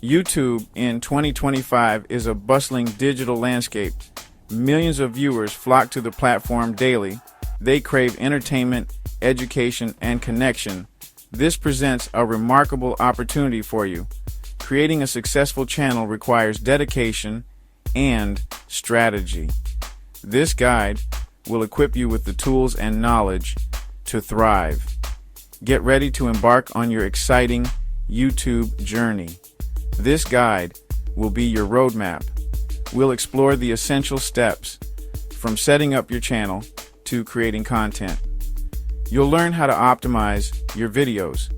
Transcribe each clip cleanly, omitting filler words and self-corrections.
YouTube in 2025 is a bustling digital landscape. Millions of viewers flock to the platform daily. They crave entertainment, education, and connection. This presents a remarkable opportunity for you. Creating a successful channel requires dedication and strategy. This guide will equip you with the tools and knowledge to thrive. Get ready to embark on your exciting YouTube journey. This guide will be your roadmap. We'll explore the essential steps from setting up your channel to creating content. You'll learn how to optimize your videos.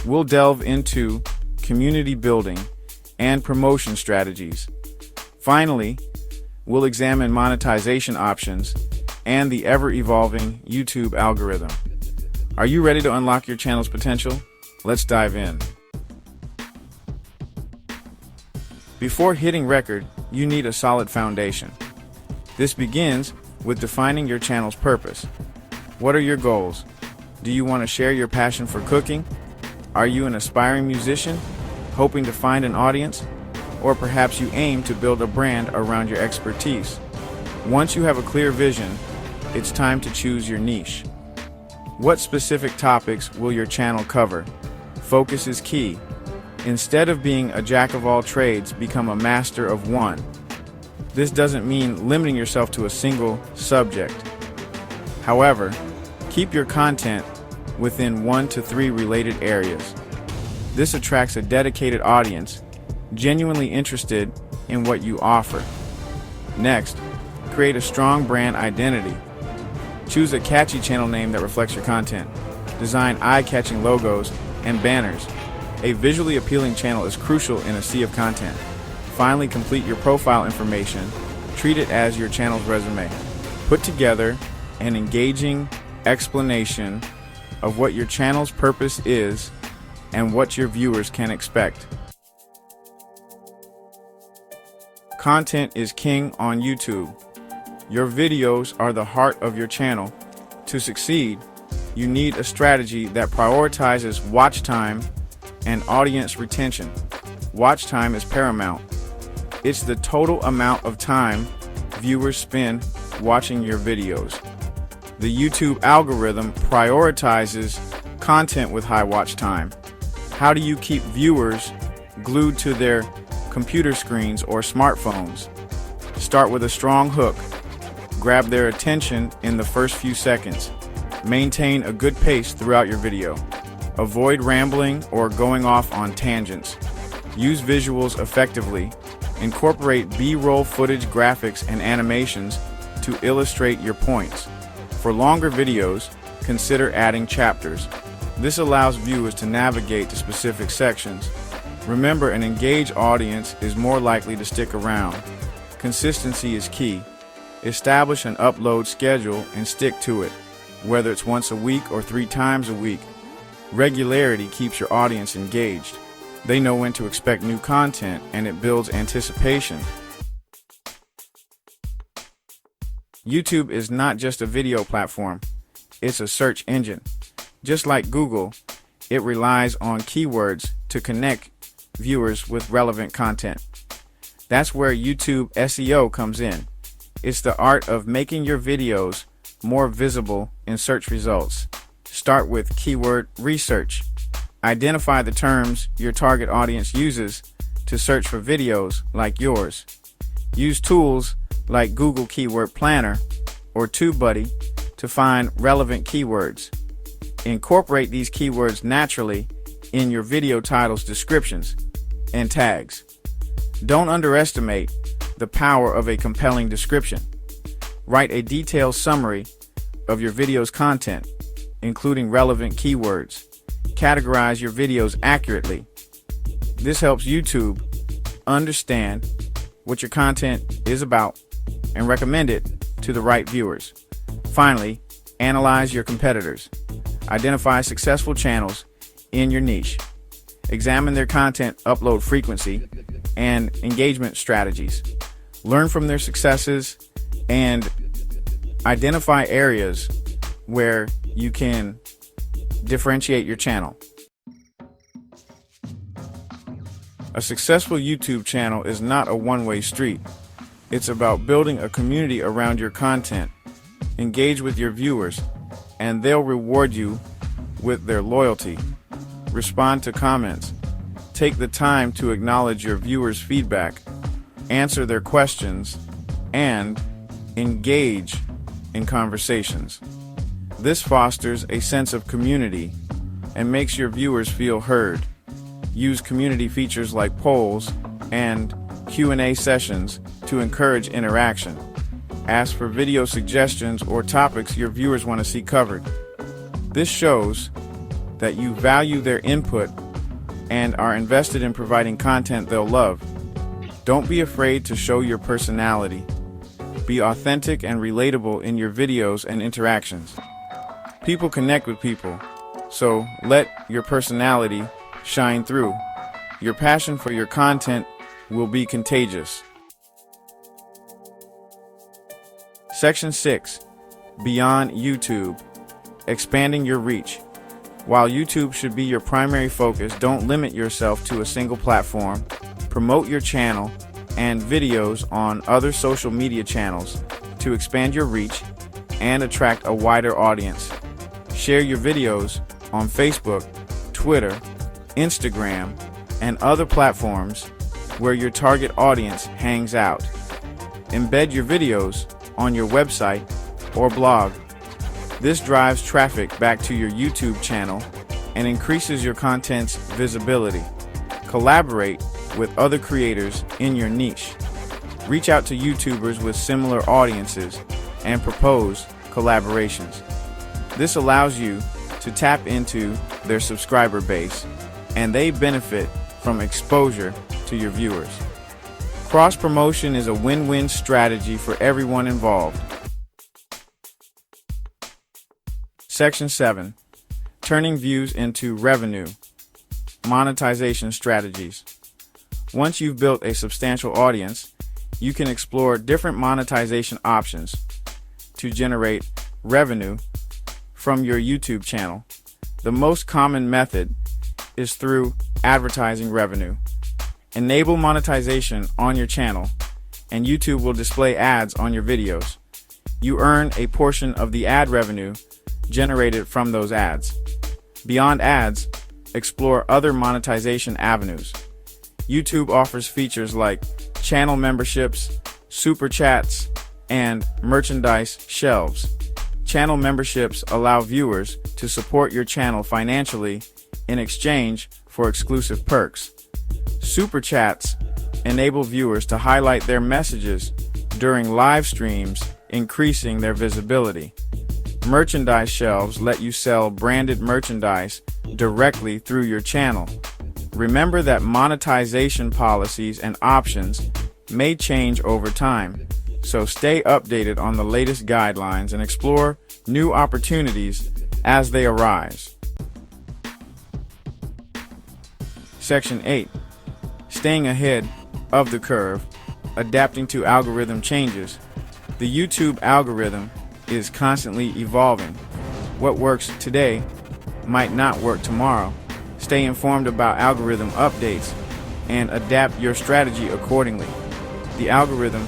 We'll delve into community building and promotion strategies. Finally, we'll examine monetization options and the ever-evolving YouTube algorithm. Are you ready to unlock your channel's potential? Let's dive in. Before hitting record, you need a solid foundation. This begins with defining your channel's purpose. What are your goals? Do you want to share your passion for cooking? Are you an aspiring musician, hoping to find an audience? Or perhaps you aim to build a brand around your expertise. Once you have a clear vision, it's time to choose your niche. What specific topics will your channel cover? Focus is key. Instead of being a jack of all trades, become a master of one. This doesn't mean limiting yourself to a single subject. However, keep your content within 1 to 3 related areas. This attracts a dedicated audience, genuinely interested in what you offer. Next, create a strong brand identity. Choose a catchy channel name that reflects your content. Design eye-catching logos and banners. A visually appealing channel is crucial in a sea of content. Finally, complete your profile information. Treat it as your channel's resume. Put together an engaging explanation of what your channel's purpose is and what your viewers can expect. Content is king on YouTube. Your videos are the heart of your channel. To succeed, you need a strategy that prioritizes watch time and audience retention. Watch time is paramount. It's the total amount of time viewers spend watching your videos. The YouTube algorithm prioritizes content with high watch time. How do you keep viewers glued to their computer screens or smartphones? Start with a strong hook. Grab their attention in the first few seconds. Maintain a good pace throughout your video. Avoid rambling or going off on tangents. Use visuals effectively. Incorporate B-roll footage, graphics, and animations to illustrate your points. For longer videos, consider adding chapters. This allows viewers to navigate to specific sections. Remember, an engaged audience is more likely to stick around. Consistency is key. Establish an upload schedule and stick to it, whether it's once a week or 3 times a week. Regularity keeps your audience engaged. They know when to expect new content, and it builds anticipation. YouTube is not just a video platform, it's a search engine. Just like Google, it relies on keywords to connect viewers with relevant content. That's where YouTube SEO comes in. It's the art of making your videos more visible in search results. Start with keyword research. Identify the terms your target audience uses to search for videos like yours. Use tools like Google Keyword Planner or TubeBuddy to find relevant keywords. Incorporate these keywords naturally in your video titles, descriptions, and tags. Don't underestimate the power of a compelling description. Write a detailed summary of your video's content, including relevant keywords. Categorize your videos accurately. This helps YouTube understand what your content is about and recommend it to the right viewers. Finally, analyze your competitors. Identify successful channels in your niche. Examine their content upload frequency and engagement strategies. Learn from their successes and identify areas where you can differentiate your channel. A successful YouTube channel is not a one-way street. It's about building a community around your content. Engage with your viewers, and they'll reward you with their loyalty. Respond to comments. Take the time to acknowledge your viewers' feedback, answer their questions, and engage in conversations. This fosters a sense of community and makes your viewers feel heard. Use community features like polls and Q&A sessions to encourage interaction. Ask for video suggestions or topics your viewers want to see covered. This shows that you value their input and are invested in providing content they'll love. Don't be afraid to show your personality. Be authentic and relatable in your videos and interactions. People connect with people, so let your personality shine through. Your passion for your content will be contagious. Section 6. Beyond YouTube. Expanding your reach. While YouTube should be your primary focus, don't limit yourself to a single platform. Promote your channel and videos on other social media channels to expand your reach and attract a wider audience. Share your videos on Facebook, Twitter, Instagram, and other platforms where your target audience hangs out. Embed your videos on your website or blog. This drives traffic back to your YouTube channel and increases your content's visibility. Collaborate with other creators in your niche. Reach out to YouTubers with similar audiences and propose collaborations. This allows you to tap into their subscriber base, and they benefit from exposure to your viewers. Cross-promotion is a win-win strategy for everyone involved. Section 7. Turning views into revenue. Monetization strategies. Once you've built a substantial audience, you can explore different monetization options to generate revenue from your YouTube channel. The most common method is through advertising revenue. Enable monetization on your channel, and YouTube will display ads on your videos. You earn a portion of the ad revenue generated from those ads. Beyond ads, explore other monetization avenues. YouTube offers features like channel memberships, super chats, and merchandise shelves. Channel memberships allow viewers to support your channel financially in exchange for exclusive perks. Super chats enable viewers to highlight their messages during live streams, increasing their visibility. Merchandise shelves let you sell branded merchandise directly through your channel. Remember that monetization policies and options may change over time, so stay updated on the latest guidelines and explore new opportunities as they arise. Section 8. Staying ahead of the curve, adapting to algorithm changes. The YouTube algorithm is constantly evolving. What works today might not work tomorrow. Stay informed about algorithm updates and adapt your strategy accordingly. The algorithm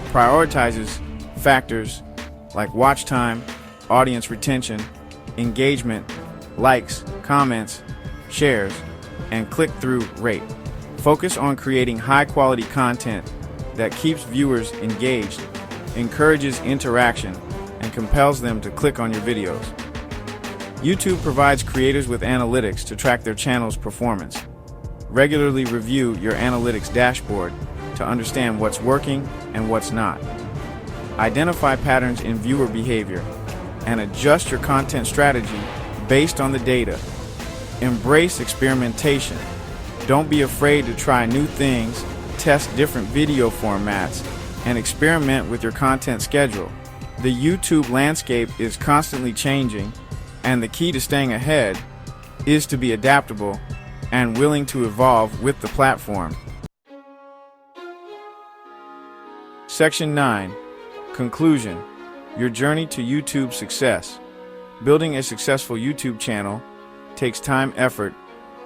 prioritizes factors like watch time, audience retention, engagement, likes, comments, shares, and click-through rate. Focus on creating high-quality content that keeps viewers engaged, encourages interaction, and compels them to click on your videos. YouTube provides creators with analytics to track their channel's performance. Regularly review your analytics dashboard to understand what's working and what's not. Identify patterns in viewer behavior and adjust your content strategy based on the data. Embrace experimentation. Don't be afraid to try new things, test different video formats, and experiment with your content schedule. The YouTube landscape is constantly changing, and the key to staying ahead is to be adaptable and willing to evolve with the platform. Section 9. Conclusion. Your journey to YouTube success. Building a successful YouTube channel takes time, effort,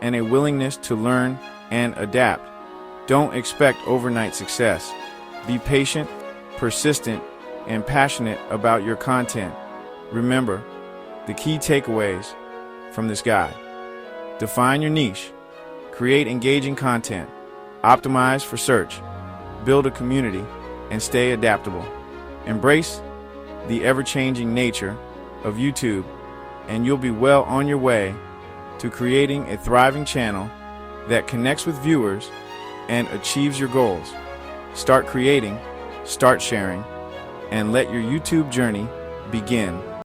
and a willingness to learn and adapt. Don't expect overnight success. Be patient, persistent, and passionate about your content. Remember the key takeaways from this guide. Define your niche. Create engaging content. Optimize for search. Build a community and stay adaptable. Embrace the ever-changing nature of YouTube, and you'll be well on your way to creating a thriving channel that connects with viewers and achieves your goals. Start creating, start sharing, and let your YouTube journey begin.